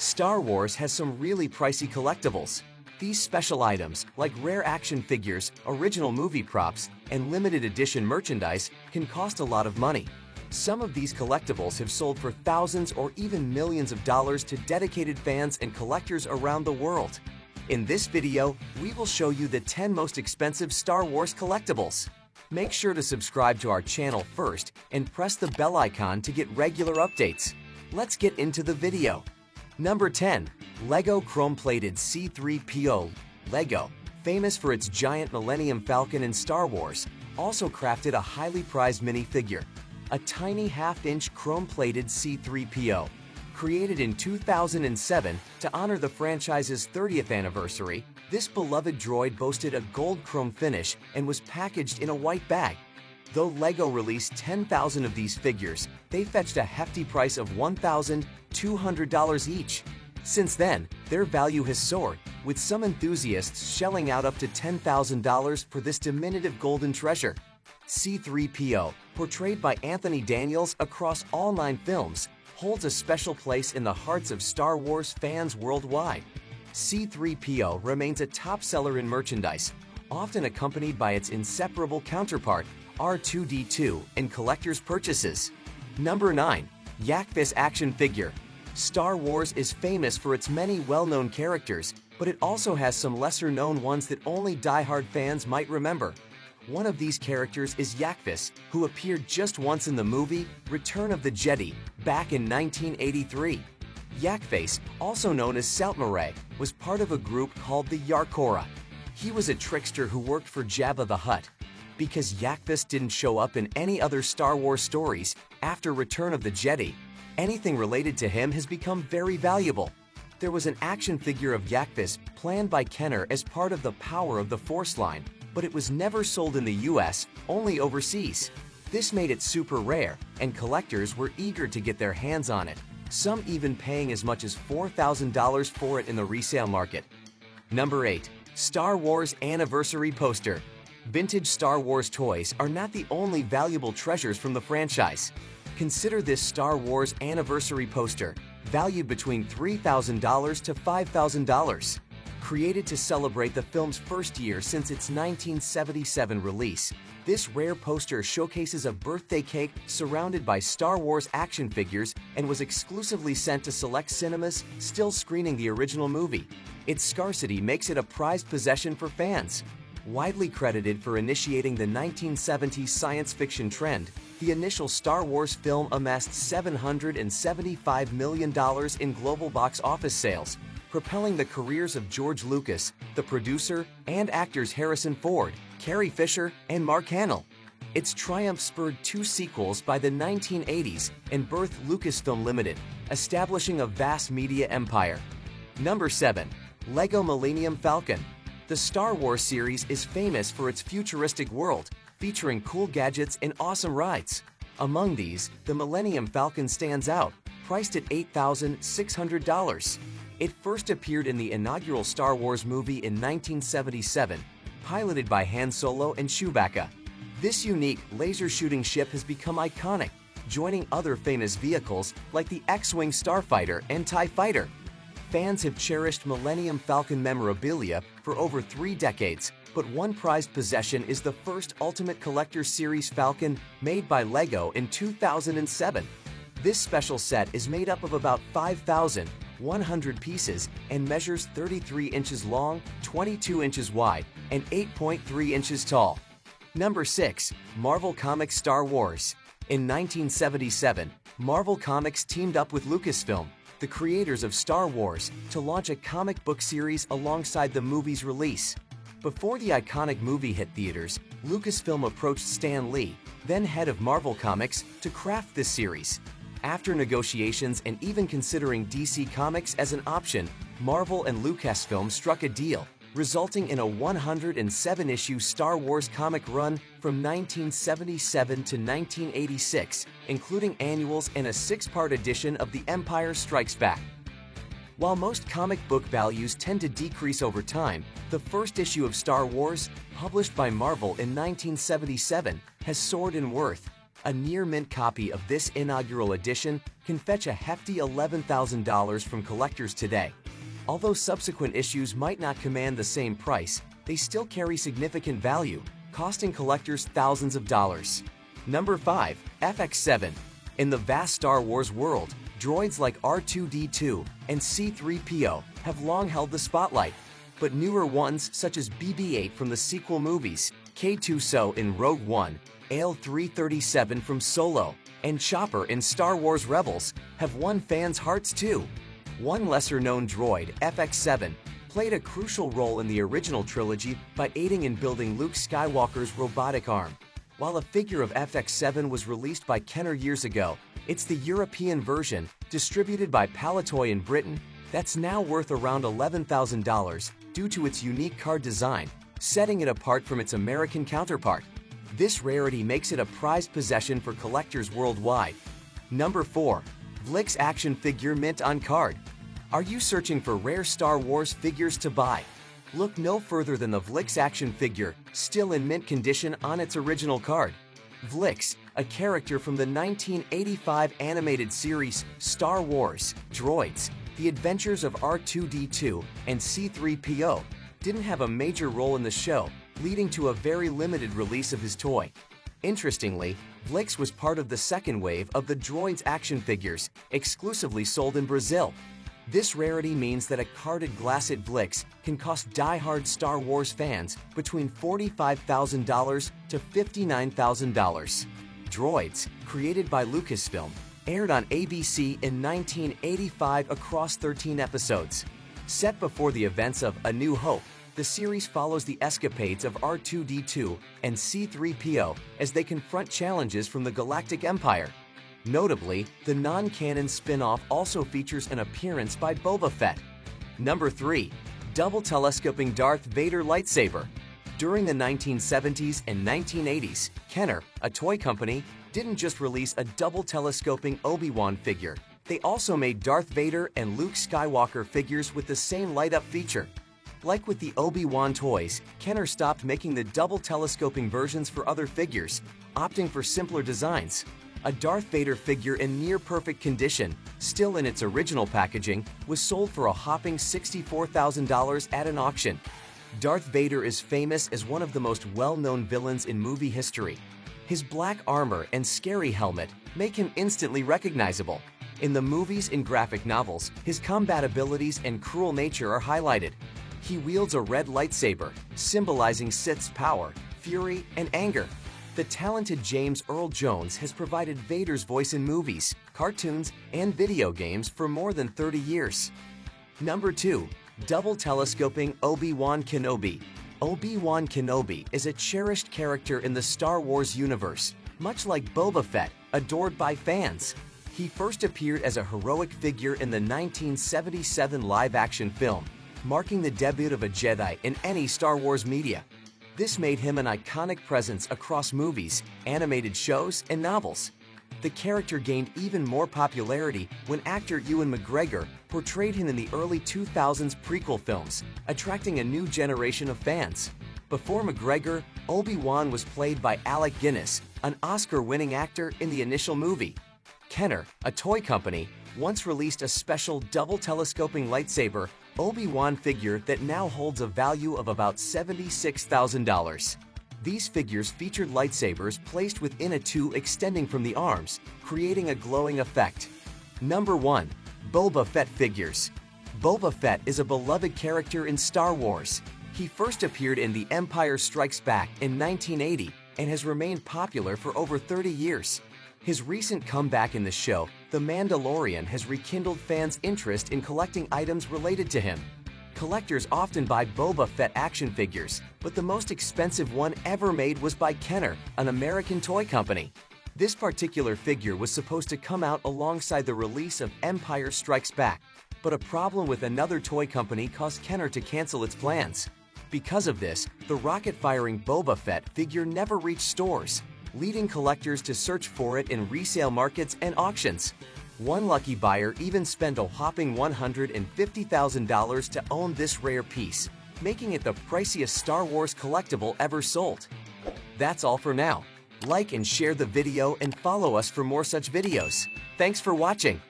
Star Wars has some really pricey collectibles. These special items, like rare action figures, original movie props, and limited edition merchandise, can cost a lot of money. Some of these collectibles have sold for thousands or even millions of dollars to dedicated fans and collectors around the world. In this video, we will show you the 10 most expensive Star Wars collectibles. Make sure to subscribe to our channel first and press the bell icon to get regular updates. Let's get into the video. Number 10. LEGO Chrome-Plated C-3PO. LEGO, famous for its giant Millennium Falcon in Star Wars, also crafted a highly prized minifigure, a tiny half-inch chrome-plated C-3PO. Created in 2007 to honor the franchise's 30th anniversary, this beloved droid boasted a gold chrome finish and was packaged in a white bag. Though LEGO released 10,000 of these figures, they fetched a hefty price of $1,200 each. Since then, their value has soared, with some enthusiasts shelling out up to $10,000 for this diminutive golden treasure. C-3PO, portrayed by Anthony Daniels across all 9 films, holds a special place in the hearts of Star Wars fans worldwide. C-3PO remains a top seller in merchandise, often accompanied by its inseparable counterpart, R2-D2, in collectors' purchases. Number 9. Yakfis Action Figure. Star Wars is famous for its many well-known characters, but it also has some lesser-known ones that only die-hard fans might remember. One of these characters is Yakfis, who appeared just once in the movie Return of the Jedi, back in 1983. Yakface, also known as Saltmarre, was part of a group called the Yarkora. He was a trickster who worked for Jabba the Hutt. Because Yakfis didn't show up in any other Star Wars stories after Return of the Jedi, anything related to him has become very valuable. There was an action figure of Yakfis planned by Kenner as part of the Power of the Force line, but it was never sold in the US, only overseas. This made it super rare, and collectors were eager to get their hands on it, some even paying as much as $4,000 for it in the resale market. Number 8. Star Wars Anniversary Poster. Vintage Star Wars toys are not the only valuable treasures from the franchise. Consider this Star Wars Anniversary poster, valued between $3,000 to $5,000. Created to celebrate the film's first year since its 1977 release, this rare poster showcases a birthday cake surrounded by Star Wars action figures and was exclusively sent to select cinemas still screening the original movie. Its scarcity makes it a prized possession for fans. Widely credited for initiating the 1970s science fiction trend, the initial Star Wars film amassed $775 million in global box office sales, propelling the careers of George Lucas, the producer, and actors Harrison Ford, Carrie Fisher, and Mark Hamill. Its triumph spurred 2 sequels by the 1980s and birthed Lucasfilm Limited, establishing a vast media empire. Number 7. LEGO Millennium Falcon. The Star Wars series is famous for its futuristic world, featuring cool gadgets and awesome rides. Among these, the Millennium Falcon stands out, priced at $8,600. It first appeared in the inaugural Star Wars movie in 1977, piloted by Han Solo and Chewbacca. This unique laser-shooting ship has become iconic, joining other famous vehicles like the X-Wing Starfighter and TIE Fighter. Fans have cherished Millennium Falcon memorabilia for over 3 decades, but one prized possession is the first Ultimate Collector Series Falcon made by LEGO in 2007. This special set is made up of about 5,100 pieces and measures 33 inches long, 22 inches wide, and 8.3 inches tall. Number 6. Marvel Comics Star Wars. In 1977, Marvel Comics teamed up with Lucasfilm, the creators of Star Wars, to launch a comic book series alongside the movie's release. Before the iconic movie hit theaters, Lucasfilm approached Stan Lee, then head of Marvel Comics, to craft this series. After negotiations and even considering DC Comics as an option, Marvel and Lucasfilm struck a deal, resulting in a 107-issue Star Wars comic run from 1977 to 1986, including annuals and a 6-part edition of The Empire Strikes Back. While most comic book values tend to decrease over time, the first issue of Star Wars, published by Marvel in 1977, has soared in worth. A near-mint copy of this inaugural edition can fetch a hefty $11,000 from collectors today. Although subsequent issues might not command the same price, they still carry significant value, costing collectors thousands of dollars. Number 5. FX7. In the vast Star Wars world, droids like R2-D2 and C-3PO have long held the spotlight, but newer ones such as BB-8 from the sequel movies, K-2SO in Rogue One, AIL-337 from Solo, and Chopper in Star Wars Rebels have won fans' hearts too. One lesser-known droid, FX7, played a crucial role in the original trilogy by aiding in building Luke Skywalker's robotic arm. While a figure of FX7 was released by Kenner years ago, it's the European version, distributed by Palitoy in Britain, that's now worth around $11,000 due to its unique card design, setting it apart from its American counterpart. This rarity makes it a prized possession for collectors worldwide. Number 4. Vlix action figure mint on card. Are you searching for rare Star Wars figures to buy? Look no further than the Vlix action figure, still in mint condition on its original card. Vlix, a character from the 1985 animated series Star Wars, Droids, The Adventures of R2-D2 and C-3PO, didn't have a major role in the show, leading to a very limited release of his toy. Interestingly, Vlix was part of the second wave of the Droids action figures, exclusively sold in Brazil. This rarity means that a carded Glasset Vlix can cost die-hard Star Wars fans between $45,000 to $59,000. Droids, created by Lucasfilm, aired on ABC in 1985 across 13 episodes. Set before the events of A New Hope, the series follows the escapades of R2-D2 and C-3PO as they confront challenges from the Galactic Empire. Notably, the non-canon spin-off also features an appearance by Boba Fett. Number 3. Double telescoping Darth Vader lightsaber. During the 1970s and 1980s, Kenner, a toy company, didn't just release a double telescoping Obi-Wan figure. They also made Darth Vader and Luke Skywalker figures with the same light-up feature. Like with the Obi-Wan toys, Kenner stopped making the double telescoping versions for other figures, opting for simpler designs. A Darth Vader figure in near-perfect condition, still in its original packaging, was sold for a hopping $64,000 at an auction. Darth Vader is famous as one of the most well-known villains in movie history. His black armor and scary helmet make him instantly recognizable. In the movies and graphic novels, his combat abilities and cruel nature are highlighted. He wields a red lightsaber, symbolizing Sith's power, fury, and anger. The talented James Earl Jones has provided Vader's voice in movies, cartoons, and video games for more than 30 years. Number 2. Double telescoping Obi-Wan Kenobi. Obi-Wan Kenobi is a cherished character in the Star Wars universe, much like Boba Fett, adored by fans. He first appeared as a heroic figure in the 1977 live-action film, marking the debut of a Jedi in any Star Wars media. This made him an iconic presence across movies, animated shows, and novels. The character gained even more popularity when actor Ewan McGregor portrayed him in the early 2000s prequel films, attracting a new generation of fans. Before McGregor, Obi-Wan was played by Alec Guinness, an Oscar-winning actor in the initial movie. Kenner, a toy company, once released a special double telescoping lightsaber Obi-Wan figure that now holds a value of about $76,000. These figures featured lightsabers placed within a tube extending from the arms, creating a glowing effect. Number 1. Boba Fett figures. Boba Fett is a beloved character in Star Wars. He first appeared in The Empire Strikes Back in 1980 and has remained popular for over 30 years. His recent comeback in the show, The Mandalorian, has rekindled fans' interest in collecting items related to him. Collectors often buy Boba Fett action figures, but the most expensive one ever made was by Kenner, an American toy company. This particular figure was supposed to come out alongside the release of Empire Strikes Back, but a problem with another toy company caused Kenner to cancel its plans. Because of this, the rocket-firing Boba Fett figure never reached stores, leading collectors to search for it in resale markets and auctions. One lucky buyer even spent a whopping $150,000 to own this rare piece, making it the priciest Star Wars collectible ever sold. That's all for now. Like and share the video and follow us for more such videos. Thanks for watching.